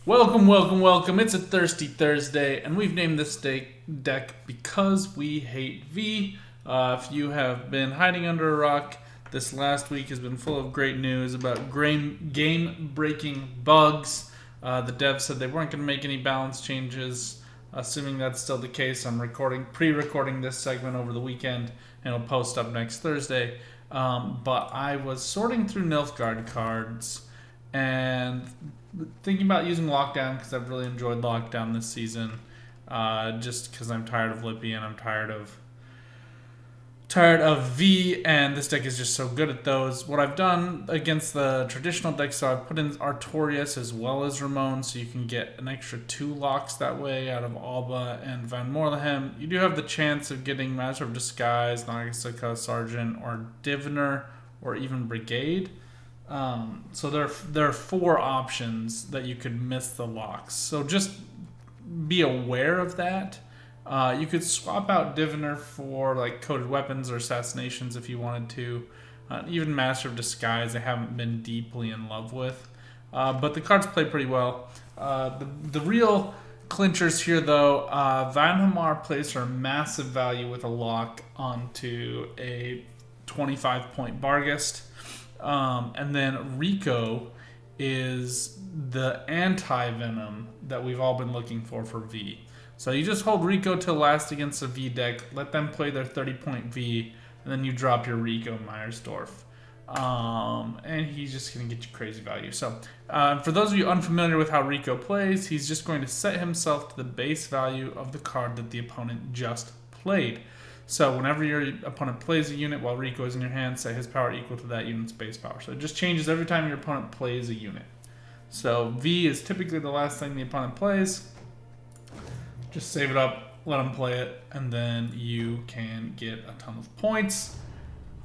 Welcome, welcome, welcome. It's a Thirsty Thursday, and we've named this deck because we hate V. If you have been hiding under a rock, this last week has been full of great news about game-breaking bugs. The devs said they weren't going to make any balance changes. Assuming that's still the case, I'm pre-recording this segment over the weekend, and it'll post up next Thursday. But I was sorting through Nilfgaard cards and thinking about using Lockdown because I've really enjoyed Lockdown this season. Just because I'm tired of Lippy and I'm tired of V, and this deck is just so good at those. What I've done against the traditional deck, so I've put in Artorias as well as Ramon, so you can get an extra 2 locks that way out of Alba and Van Morlehem. You do have the chance of getting Master of Disguise, Nagasaka Sergeant, or Diviner, or even Brigade. So there are 4 options that you could miss the locks. So just be aware of that. You could swap out Diviner for like Coded Weapons or Assassinations if you wanted to. Even Master of Disguise I haven't been deeply in love with. But the cards play pretty well. The real clinchers here though, Van Hamar plays for massive value with a lock onto a 25-point Barghest. And then Rico is the anti-venom that we've all been looking for V. So you just hold Rico till last against a V deck, let them play their 30-point V, and then you drop your Rico Meyersdorf. And he's just going to get you crazy value. So for those of you unfamiliar with how Rico plays, he's just going to set himself to the base value of the card that the opponent just played. So whenever your opponent plays a unit while Rico is in your hand, set his power equal to that unit's base power. So it just changes every time your opponent plays a unit. So V is typically the last thing the opponent plays. Just save it up, let them play it, and then you can get a ton of points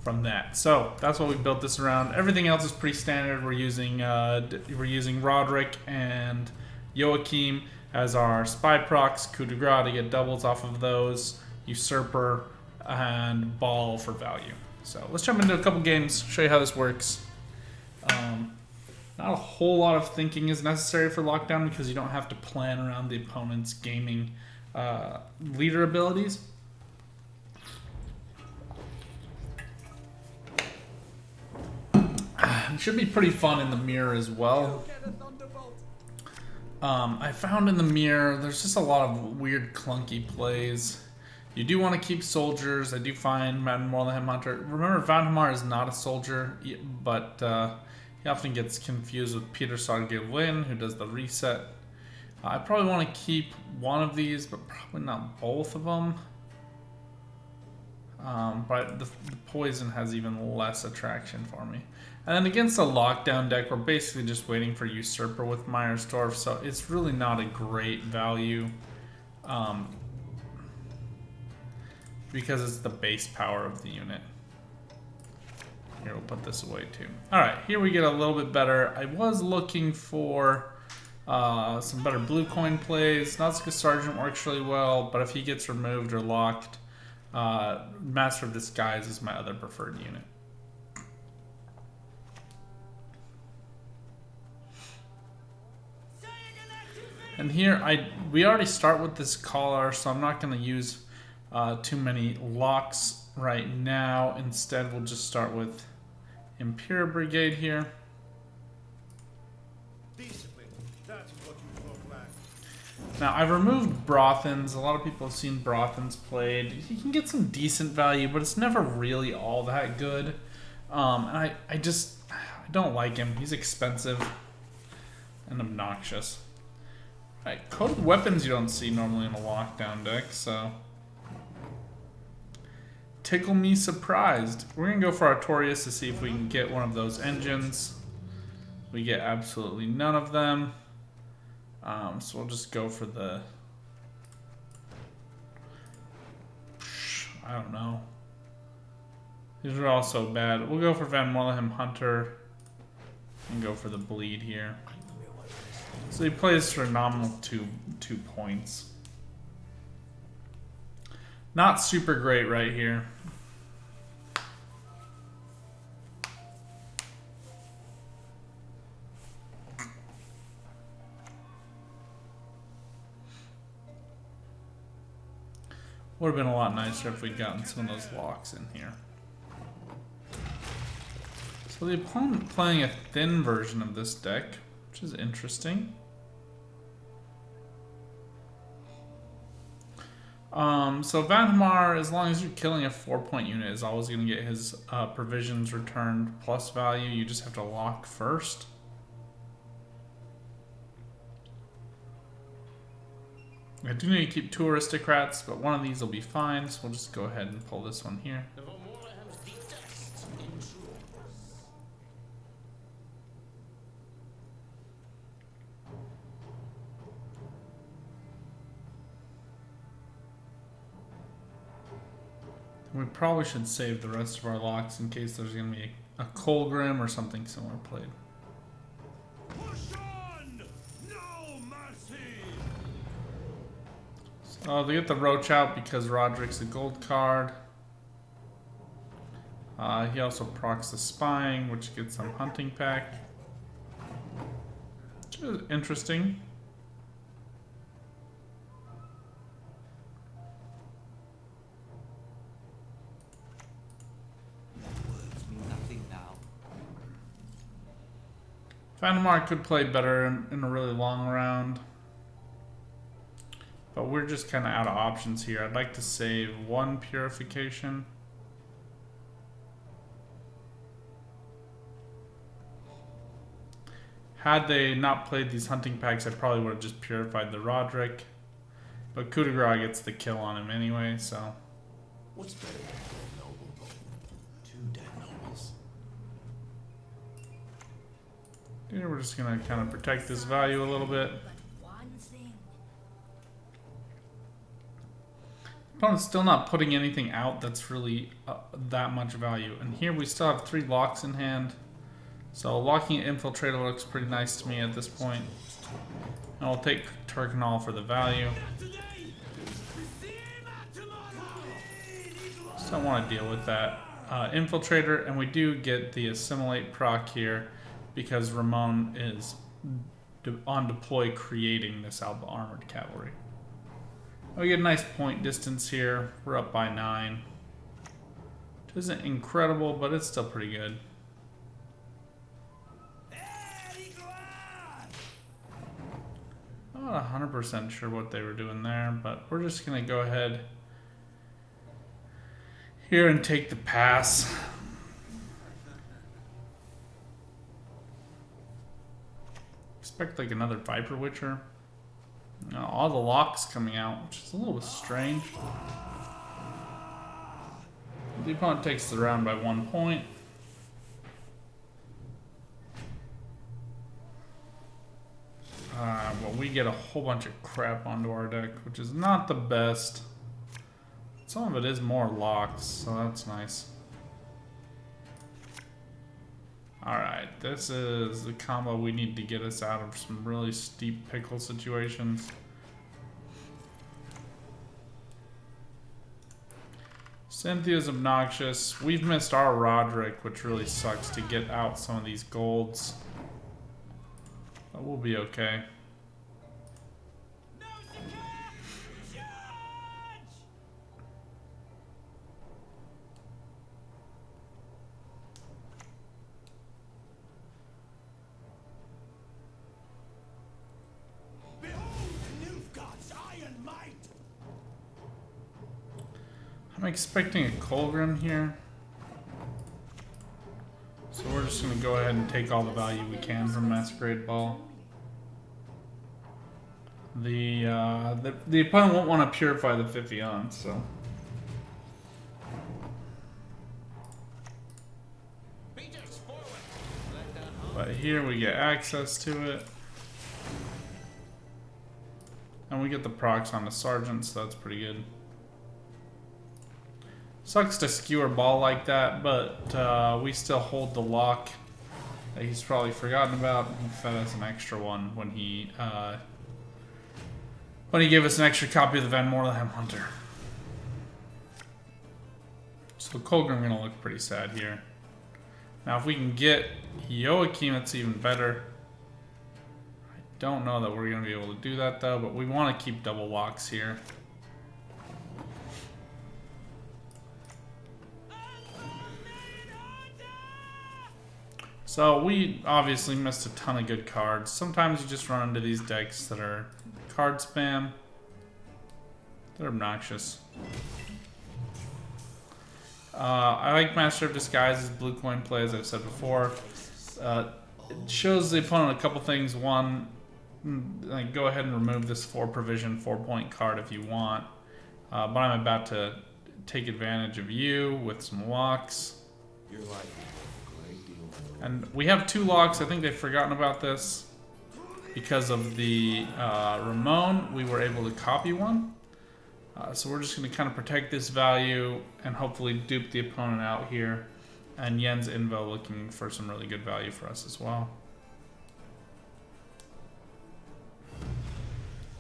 from that. So that's what we built this around. Everything else is pretty standard. We're using Roderick and Joachim as our spy procs, coup de grace to get doubles off of those, Usurper, and Ball for value. So let's jump into a couple games, show you how this works. Not a whole lot of thinking is necessary for Lockdown because you don't have to plan around the opponent's gaming leader abilities. It should be pretty fun in the mirror as well. I found in the mirror there's just a lot of weird clunky plays. You do want to keep soldiers. I do find Van Morlehem Hunter. Remember, Van Hamar is not a soldier, but he often gets confused with Peter Sargilwin, who does the reset. I probably want to keep one of these, but probably not both of them. But the poison has even less attraction for me. And then against the Lockdown deck, we're basically just waiting for Usurper with Meyersdorf, so it's really not a great value. Because it's the base power of the unit. Here, we'll put this away too. Alright, here we get a little bit better. I was looking for some better blue coin plays. Nausicaa Sergeant works really well, but if he gets removed or locked, Master of Disguise is my other preferred unit. And here, we already start with this collar, so I'm not going to use too many locks right now. Instead, we'll just start with Imperial Brigade here. Now, I've removed Brothans. A lot of people have seen Brothans played. You can get some decent value, but it's never really all that good. And I don't like him. He's expensive and obnoxious. Alright, Coded Weapons you don't see normally in a Lockdown deck, so tickle me surprised. We're going to go for Artorias to see if we can get one of those engines. We get absolutely none of them. So we'll just go for the... I don't know. These are all so bad. We'll go for Van Morlehem Hunter and go for the bleed here. So he plays for a nominal 2 points. Not super great right here. Would have been a lot nicer if we'd gotten some of those locks in here. So the opponent playing a thin version of this deck, which is interesting. So Vanhamar, as long as you're killing a 4-point unit, is always going to get his provisions returned plus value. You just have to lock first. I do need to keep 2 aristocrats, but one of these will be fine, so we'll just go ahead and pull this one here. We probably should save the rest of our locks in case there's going to be a Colgrim or something similar played. Push on! No mercy! So they get the Roach out because Roderick's a gold card. He also procs the Spying, which gets some Hunting Pack. Which is interesting. Vanhamar could play better in a really long round. But we're just kind of out of options here. I'd like to save 1 purification. Had they not played these hunting packs, I probably would have just purified the Roderick. But Coup de Grace gets the kill on him anyway, so. What's better than a noble bowl? 2 dead nobles. Here we're just gonna kind of protect this value a little bit. Opponent's still not putting anything out that's really that much value. And here we still have 3 locks in hand. So locking an Infiltrator looks pretty nice to me at this point. And I'll take Turkanal for the value. Just don't want to deal with that Infiltrator. And we do get the Assimilate proc here, because Ramon is on deploy creating this Alba Armored Cavalry. We get a nice point distance here. We're up by 9. Which isn't incredible, but it's still pretty good. I'm not 100% sure what they were doing there, but we're just going to go ahead here and take the pass. Expect like another Viper Witcher. All the locks coming out, which is a little bit strange. The opponent takes the round by 1 point. Well, we get a whole bunch of crap onto our deck, which is not the best. Some of it is more locks, so that's nice. Alright, this is the combo we need to get us out of some really steep pickle situations. Cynthia's obnoxious. We've missed our Roderick, which really sucks to get out some of these golds. But we'll be okay. I'm expecting a Colgrim here. So we're just going to go ahead and take all the value we can from Masquerade Ball. The opponent won't want to purify the Fifion, so. But here we get access to it. And we get the procs on the Sergeant, so that's pretty good. Sucks to skewer Ball like that, but we still hold the lock that he's probably forgotten about. He fed us an extra one when he gave us an extra copy of the Van Morlehem Hunter. So Colgrim gonna look pretty sad here. Now if we can get Joachim, it's even better. I don't know that we're gonna be able to do that though, but we want to keep double locks here. So we obviously missed a ton of good cards. Sometimes you just run into these decks that are card spam. They're obnoxious. I like Master of Disguise's blue coin play, as I've said before. It shows the opponent a couple things. One, like, go ahead and remove this 4 provision 4-point card if you want. But I'm about to take advantage of you with some locks. You're like a great deal more. And we have 2 locks. I think they've forgotten about this. Because of the Ramon, we were able to copy one. So we're just going to kind of protect this value and hopefully dupe the opponent out here. And Yen's Invo looking for some really good value for us as well.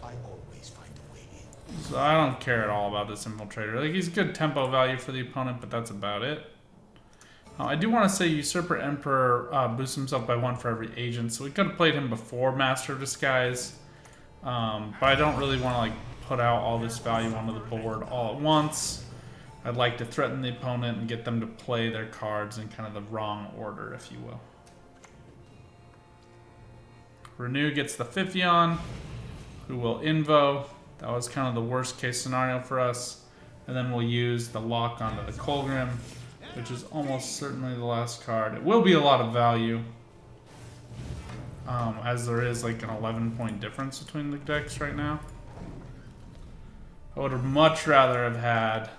I always find a way in. So I don't care at all about this Infiltrator. Like, he's good tempo value for the opponent, but that's about it. I do want to say Usurper Emperor boosts himself by 1 for every agent, so we could have played him before Master of Disguise. But I don't really want to like put out all this value onto the board all at once. I'd like to threaten the opponent and get them to play their cards in kind of the wrong order, if you will. Renew gets the Fifion, who will Invo. That was kind of the worst case scenario for us. And then we'll use the lock onto the Colgrim, which is almost certainly the last card. It will be a lot of value, as there is like an 11-point difference between the decks right now. I would have much rather have had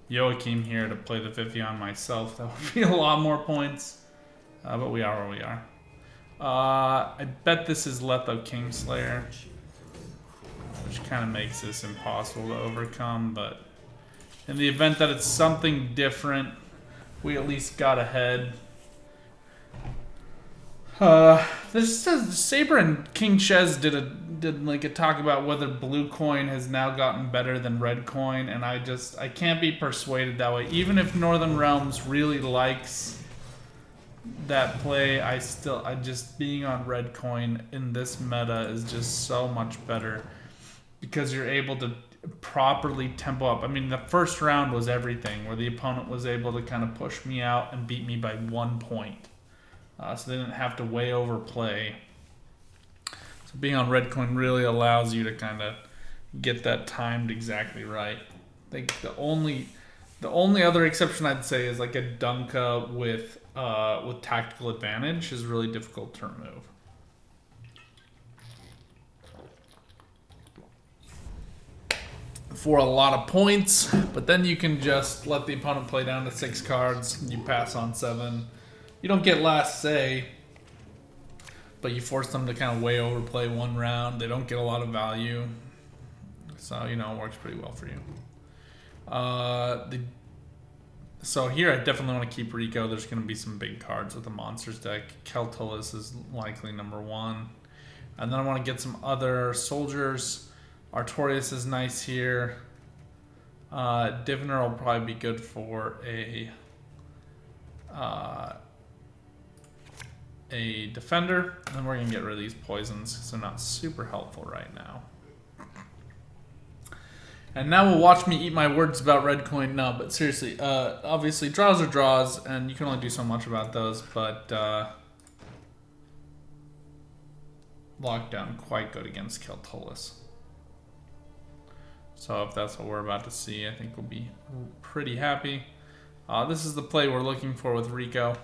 Joachim here to play the Fifion myself. That would be a lot more points, but we are where we are. I bet this is Letho Kingslayer, which kind of makes this impossible to overcome, but in the event that it's something different, we at least got ahead. This says Saber and King Shez did like a talk about whether blue coin has now gotten better than red coin, and I can't be persuaded that way. Even if Northern Realms really likes that play, I just being on red coin in this meta is just so much better because you're able to properly tempo up. I mean, the first round was everything, where the opponent was able to kind of push me out and beat me by 1 point. So they didn't have to way overplay. So being on red coin really allows you to kind of get that timed exactly right. I think the only other exception I'd say is like a Dunka with tactical advantage is really difficult to remove. For a lot of points, but then you can just let the opponent play down to 6 cards. You pass on 7. You don't get last say, but you force them to kind of way overplay 1 round. They don't get a lot of value, so you know it works pretty well for you. So here I definitely want to keep Rico. There's going to be some big cards with the monsters deck. Keltullus is likely number 1, and then I want to get some other soldiers. Artorias is nice here. Diviner will probably be good for a defender. And then we're going to get rid of these poisons because they're not super helpful right now. And now we'll watch me eat my words about red coin. No, but seriously, obviously draws are draws, and you can only do so much about those, but lockdown quite good against Keltullus. So if that's what we're about to see, I think we'll be pretty happy. This is the play we're looking for with Rico.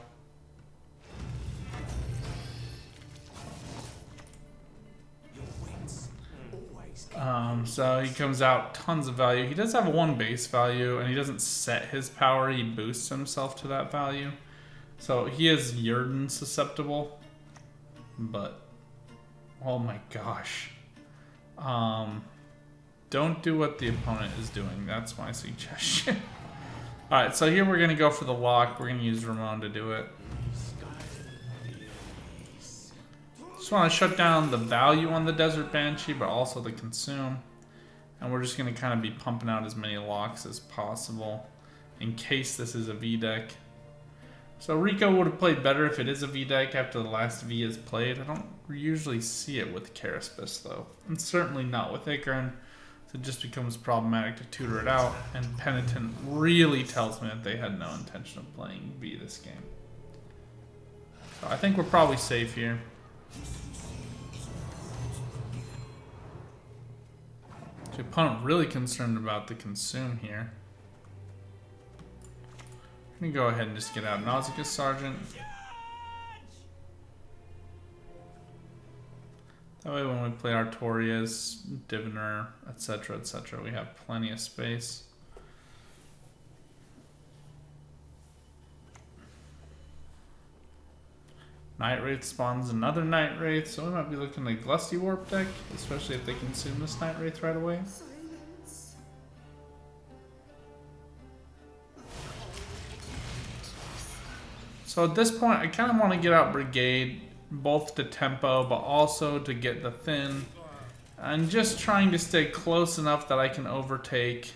So he comes out tons of value. He does have 1 base value, and he doesn't set his power. He boosts himself to that value. So he is Yurden susceptible. But, oh my gosh. Don't do what the opponent is doing. That's my suggestion. Alright, so here we're going to go for the lock. We're going to use Ramon to do it. Just want to shut down the value on the Desert Banshee, but also the consume. And we're just going to kind of be pumping out as many locks as possible in case this is a V deck. So Rico would have played better if it is a V deck after the last V is played. I don't usually see it with Carapace though, and certainly not with Icarin. So it just becomes problematic to tutor it out, and Penitent really tells me that they had no intention of playing V this game. So I think we're probably safe here. The opponent really concerned about the consume here. I'm gonna go ahead and just get out Nausicaa Sergeant. That way when we play Artorias, Diviner, etc., etc., we have plenty of space. Night Wraith spawns another Night Wraith, so we might be looking at a Glusty Warp deck, especially if they consume this Night Wraith right away. So at this point, I kind of want to get out Brigade, both to tempo, but also to get the thin. And just trying to stay close enough that I can overtake,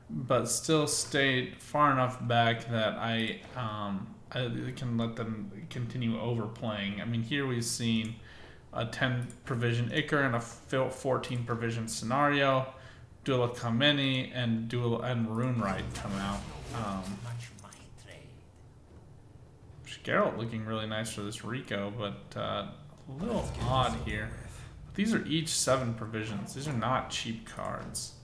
but still stay far enough back that I can let them continue overplaying. I mean, here we've seen a 10 provision Icar and a 14 provision Scenario, Duel of Kameni, and Runewright come out. Geralt looking really nice for this Rico, but a little odd here. These are each 7 provisions. These are not cheap cards.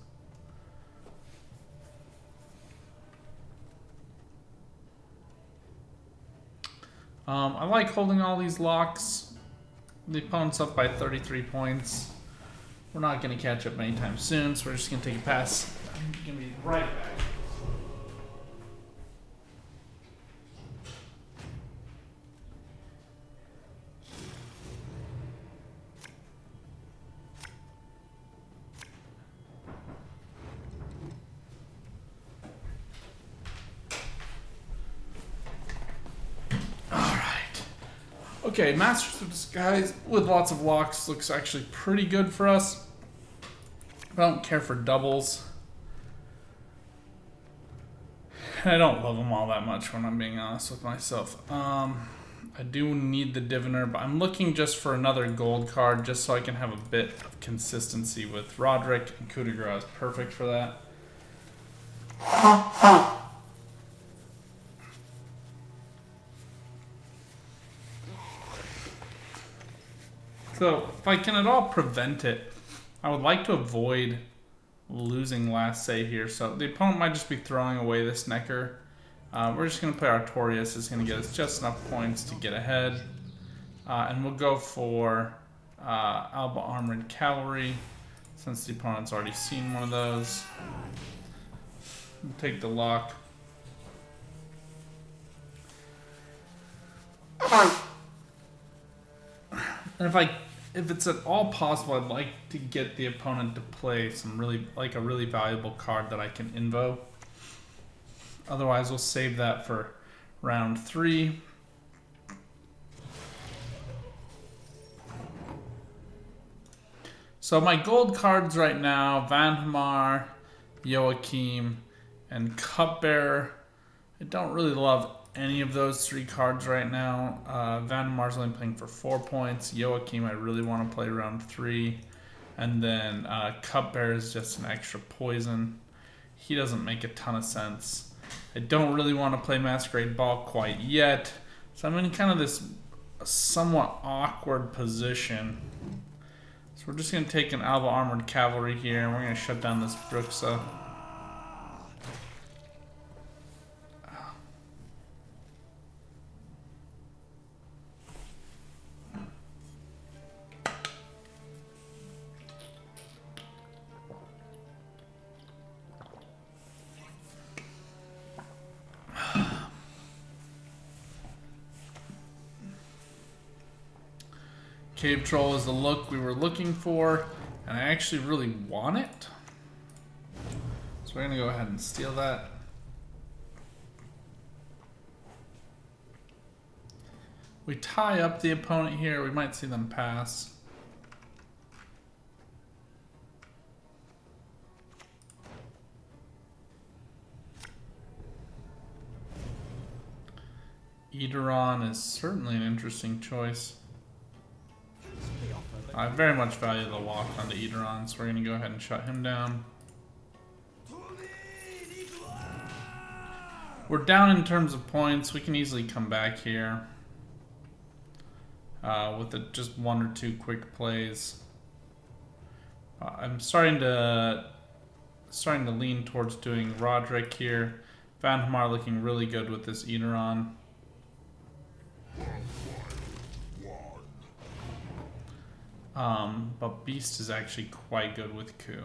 I like holding all these locks. The opponent's up by 33 points. We're not going to catch up anytime soon, so we're just going to take a pass. I'm going to be right back. Okay, Masters of Disguise with lots of locks looks actually pretty good for us. I don't care for doubles. I don't love them all that much when I'm being honest with myself. I do need the Diviner, but I'm looking just for another gold card just so I can have a bit of consistency with Roderick, and Coup de Grace is perfect for that. So, if I can at all prevent it, I would like to avoid losing last say here. So, the opponent might just be throwing away this Necker. We're just going to play Artorias. It's going to get us just enough points to get ahead. And we'll go for Alba Armored Cavalry, since the opponent's already seen one of those. We'll take the lock. And if it's at all possible, I'd like to get the opponent to play some a really valuable card that I can invo. Otherwise, we'll save that for round 3. So my gold cards right now, Vanhamar, Joachim, and Cupbearer. I don't really love any of those 3 cards right now. Vandamar's only playing for 4 points. Joachim I really want to play round 3. And then Cupbearer is just an extra poison. He doesn't make a ton of sense. I don't really want to play Masquerade Ball quite yet. So I'm in kind of this somewhat awkward position. So we're just going to take an Alba Armored Cavalry here, and we're going to shut down this Bruxa. Cave Troll is the look we were looking for, and I actually really want it. So we're going to go ahead and steal that. We tie up the opponent here. We might see them pass. Eidolon is certainly an interesting choice. I very much value the lock on the Eidolon, so we're going to go ahead and shut him down. We're down in terms of points. We can easily come back here. with just 1 or 2 quick plays. I'm starting to lean towards doing Roderick here. Vanhamar looking really good with this Eateron. But Beast is actually quite good with Coup.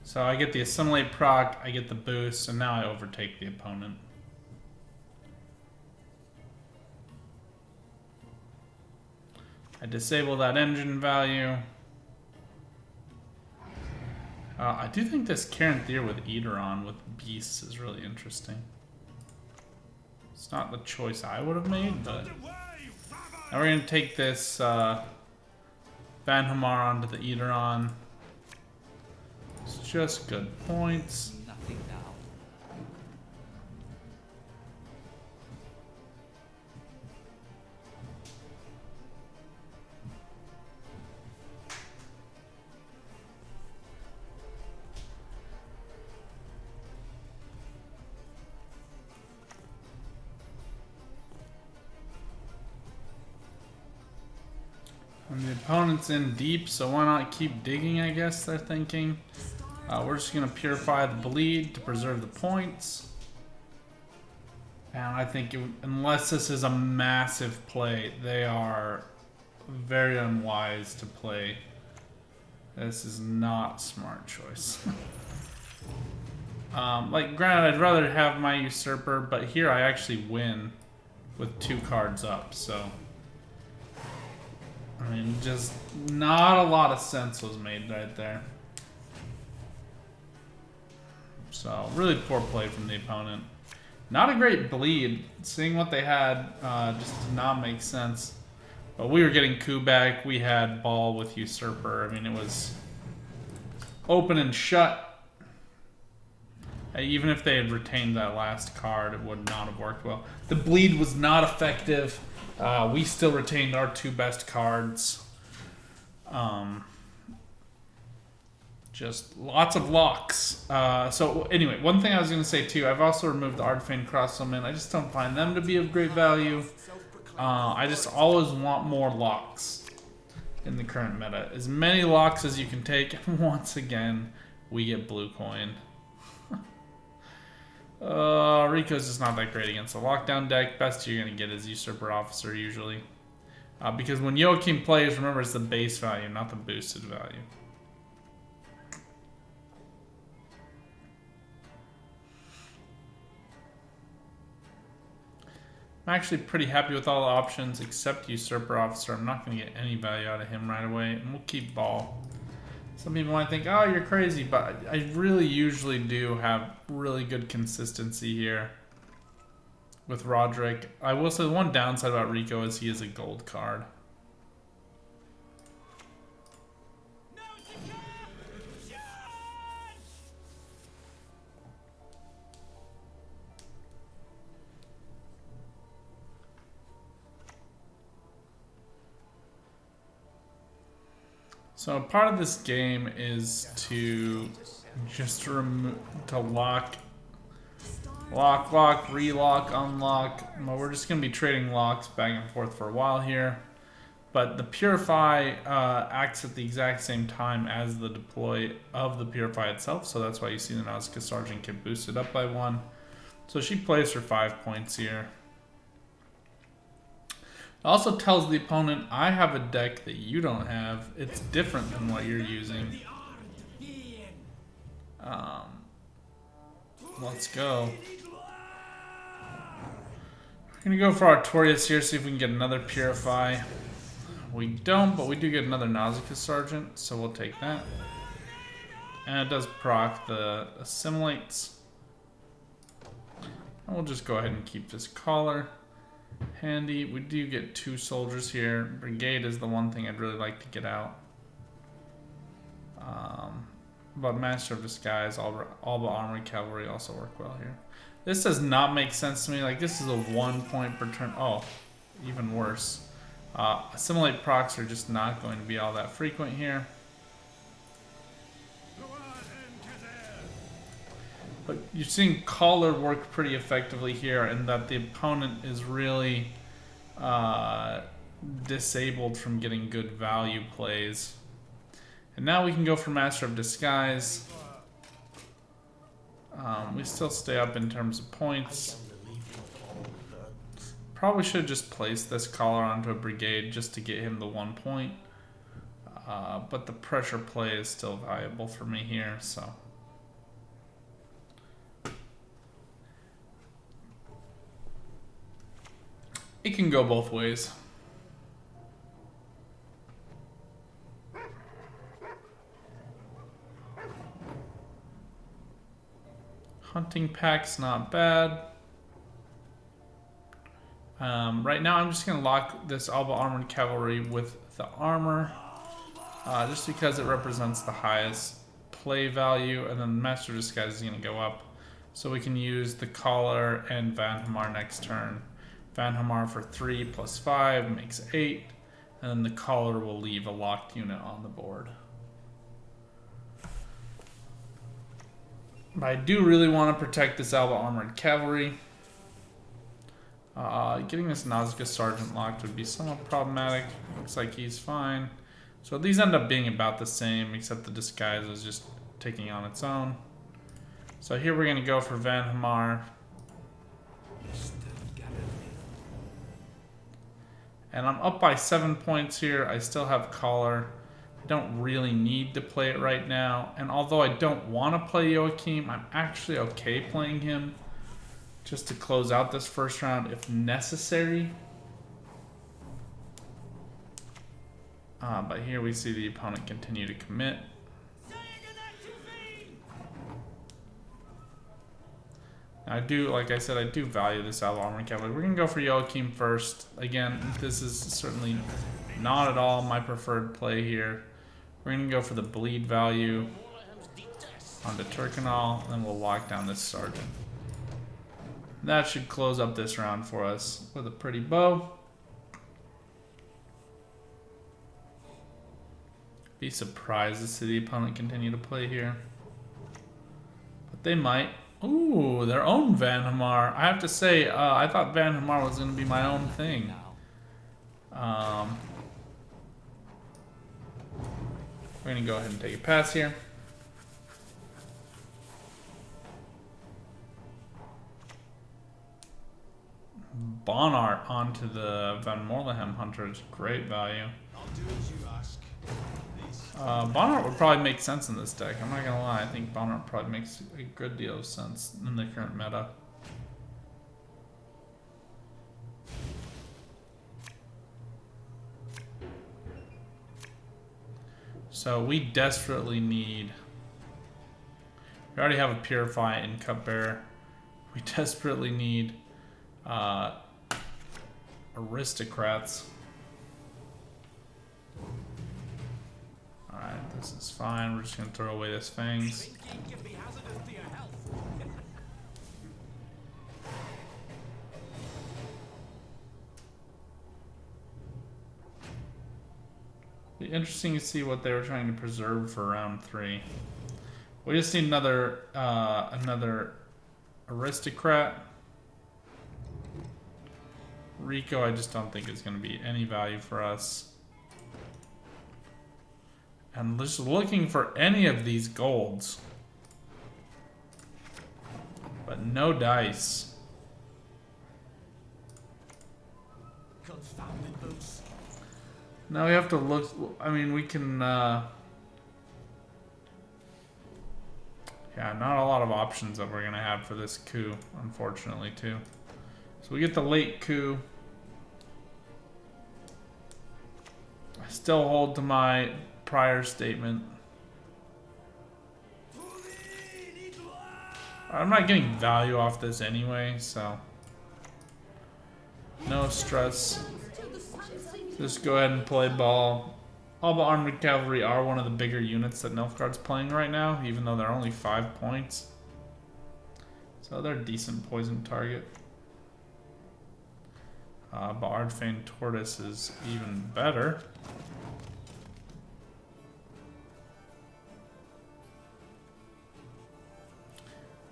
So I get the Assimilate proc, I get the boost, and now I overtake the opponent. I disable that engine value. I do think this Caranthir with Eateron with Beasts is really interesting. It's not the choice I would have made, but... Now we're going to take this Vanhamar onto the Eateron. It's just good points. Nothing now. And the opponent's in deep, so why not keep digging, I guess they're thinking. We're just going to purify the bleed to preserve the points. And I think unless this is a massive play, they are very unwise to play. This is not a smart choice. Like, granted, I'd rather have my Usurper, but here I actually win with 2 cards up, so... I mean, just not a lot of sense was made right there. So, really poor play from the opponent. Not a great bleed. Seeing what they had just did not make sense. But we were getting Coup back. We had Ball with Usurper. I mean, it was open and shut. Even if they had retained that last card, it would not have worked well. The bleed was not effective. We still retained our 2 best cards. Just lots of locks. So anyway, one thing I was going to say too, I've also removed the Artefane Crossbowmen. I just don't find them to be of great value. I just always want more locks in the current meta. As many locks as you can take. Once again, we get blue coin. Rico's just not that great against a lockdown deck. Best you're going to get is Usurper Officer usually. Because when Joachim plays, remember it's the base value, not the boosted value. I'm actually pretty happy with all the options except Usurper Officer. I'm not going to get any value out of him right away, and we'll keep Ball. Some people might think, oh, you're crazy, but I really usually do have really good consistency here with Roderick. I will say the one downside about Rico is he is a gold card. So part of this game is to just lock, relock, unlock. Well, we're just going to be trading locks back and forth for a while here. But the Purify acts at the exact same time as the deploy of the Purify itself. So that's why you see the Nausicaa Sergeant get boosted up by 1. So she plays for 5 points here. It also tells the opponent, I have a deck that you don't have. It's different than what you're using. Let's go. We're going to go for Artorias here, see if we can get another Purify. We don't, but we do get another Nausicaa Sergeant, so we'll take that. And it does proc the Assimilates. And we'll just go ahead and keep this Collar handy. We do get 2 soldiers here. Brigade is the one thing I'd really like to get out. But Master of Disguise, all but Armored Cavalry also work well here. This does not make sense to me. Like, this is a 1 point per turn. Oh, even worse. Assimilate procs are just not going to be all that frequent here. But you're seeing Collar work pretty effectively here, and that the opponent is really disabled from getting good value plays. And now we can go for Master of Disguise. We still stay up in terms of points. Probably should have just placed this Collar onto a Brigade just to get him the 1 point. But the pressure play is still valuable for me here, so. It can go both ways. Hunting pack's not bad. Right now I'm just going to lock this Alba Armored Cavalry with the armor. Just because it represents the highest play value, and then Master of Disguise is going to go up. So we can use the Collar and Van Hamar next turn. Van Hamar for 3 plus 5 makes 8, and then the Collar will leave a locked unit on the board. But I do really want to protect this Alba Armored Cavalry. Getting this Nausicaa Sergeant locked would be somewhat problematic. Looks like he's fine. So these end up being about the same, except the Disguise is just taking on its own. So here we're going to go for Van Hamar. And I'm up by 7 points here. I still have Collar. I don't really need to play it right now. And although I don't want to play Joachim, I'm actually okay playing him just to close out this first round if necessary. But here we see the opponent continue to commit. I do, like I said, I do value this Alba Armored Cavalry. We're going to go for Joachim first. Again, this is certainly not at all my preferred play here. We're going to go for the bleed value onto Turkinol, and then we'll lock down this Sergeant. That should close up this round for us with a pretty bow. Be surprised to see the opponent continue to play here. But they might. Ooh, their own Van Hamar. I have to say, I thought Van Hamar was going to be my own thing. We're going to go ahead and take a pass here. Bonart onto the Van Morlehem Hunter is great value. Bonart would probably make sense in this deck. I'm not gonna lie. I think Bonart probably makes a good deal of sense in the current meta. So we desperately need. We already have a Purify in Cupbearer. We desperately need Aristocrats. Alright, this is fine. We're just going to throw away this Fangs. Be interesting to see what they were trying to preserve for round 3. We just need another Aristocrat. Rico, I just don't think is going to be any value for us. And just looking for any of these golds. But no dice. Now we have to look. I mean, we can. Yeah, not a lot of options that we're going to have for this coup, unfortunately, too. So we get the late coup. I still hold to my prior statement. I'm not getting value off this anyway, so no stress. Just go ahead and play ball. Alba Armored Cavalry are one of the bigger units that Nilfgaard's playing right now, even though they're only 5 points. So they're a decent poison target. Bardfane Tortoise is even better.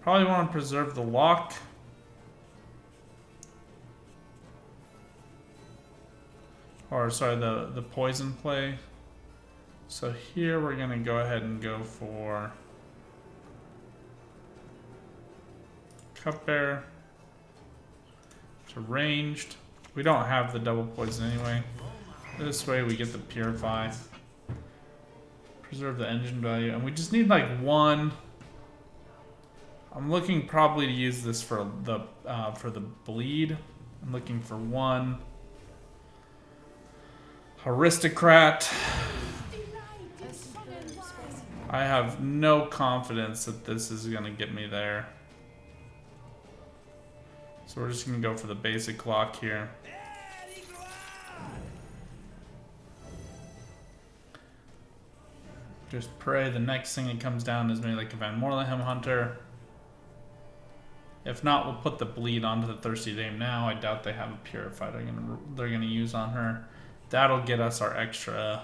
Probably want to preserve the lock. Or sorry, the poison play. So here we're gonna go ahead and go for Cupbearer. It's ranged. We don't have the double poison anyway. This way we get the Purify. Preserve the engine value. And we just need like one. I'm looking probably to use this for the bleed. I'm looking for one. Aristocrat. I have no confidence that this is gonna get me there. So we're just gonna go for the basic lock here. Just pray the next thing that comes down is maybe like a Van Morlehem Hunter. If not, we'll put the bleed onto the Thirsty Dame now. I doubt they have a Purify they're gonna use on her. That'll get us our extra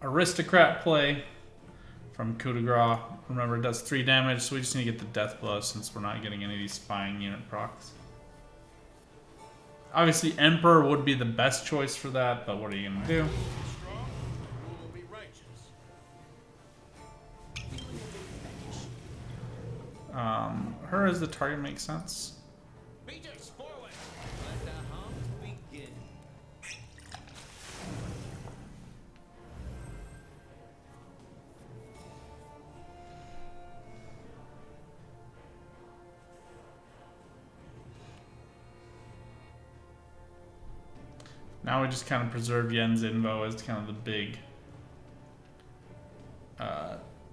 Aristocrat play from Coup de Grace. Remember, it does 3 damage, so we just need to get the Death Blow since we're not getting any of these spying unit procs. Obviously, Emperor would be the best choice for that, but what are you gonna do? Her as the target makes sense. Now we just kind of preserve Yen's Invo as kind of the big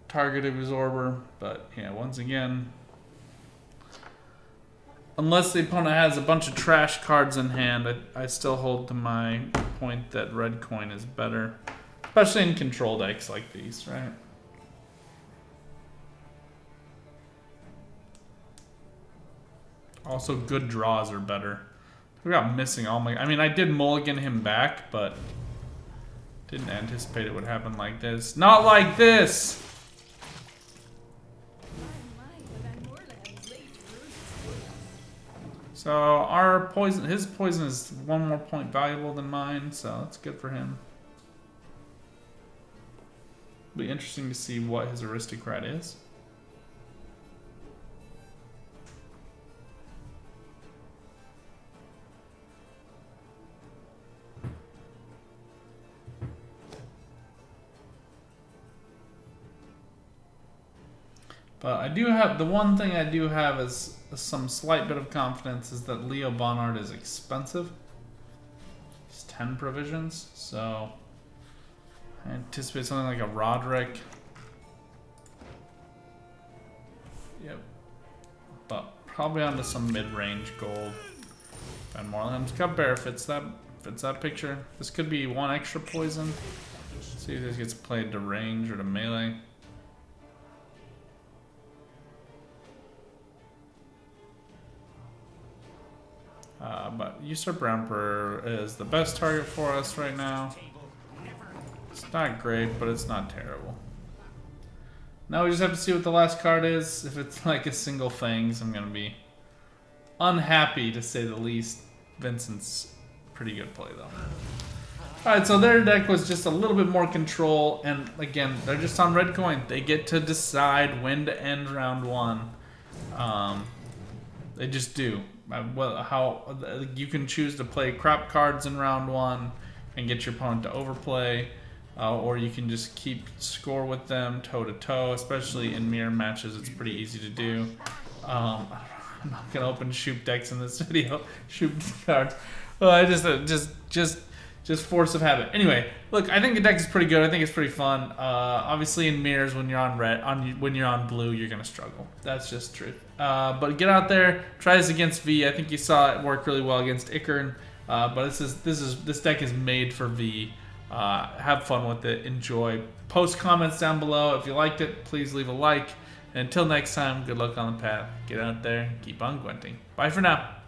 target absorber, but yeah, once again, unless the opponent has a bunch of trash cards in hand, I still hold to my point that red coin is better, especially in control decks like these, right? Also, good draws are better. We got missing all my... I mean, I did mulligan him back, but didn't anticipate it would happen like this. Not like this! So our poison, his poison is 1 more point valuable than mine, so that's good for him. Be interesting to see what his Aristocrat is. But I do have, the one thing I do have is some slight bit of confidence is that Leo Bonnard is expensive. It's 10 provisions, so I anticipate something like a Roderick. Yep. But probably onto some mid-range gold. Van Morlehem's Cupbearer fits that picture. This could be 1 extra poison. See if this gets played to range or to melee. But Usurper Emperor is the best target for us right now. It's not great, but it's not terrible. Now we just have to see what the last card is. If it's like a single Fangs, I'm going to be unhappy to say the least. Vincent's pretty good play though. Alright, so their deck was just a little bit more control, and again, they're just on red coin. They get to decide when to end round 1. They just do. How you can choose to play crap cards in round 1 and get your opponent to overplay, or you can just keep score with them toe to toe. Especially in mirror matches, it's pretty easy to do. I'm not gonna open Shoop decks in this video. Shoop cards. Well, I just force of habit. Anyway, look, I think the deck is pretty good. I think it's pretty fun. Obviously, in mirrors, when you're on red, when you're on blue, you're gonna struggle. That's just truth. But get out there, try this against V. I think you saw it work really well against Ikern. But this deck is made for V. Have fun with it. Enjoy. Post comments down below if you liked it. Please leave a like. And until next time, good luck on the path. Get out there, keep on Gwenting. Bye for now.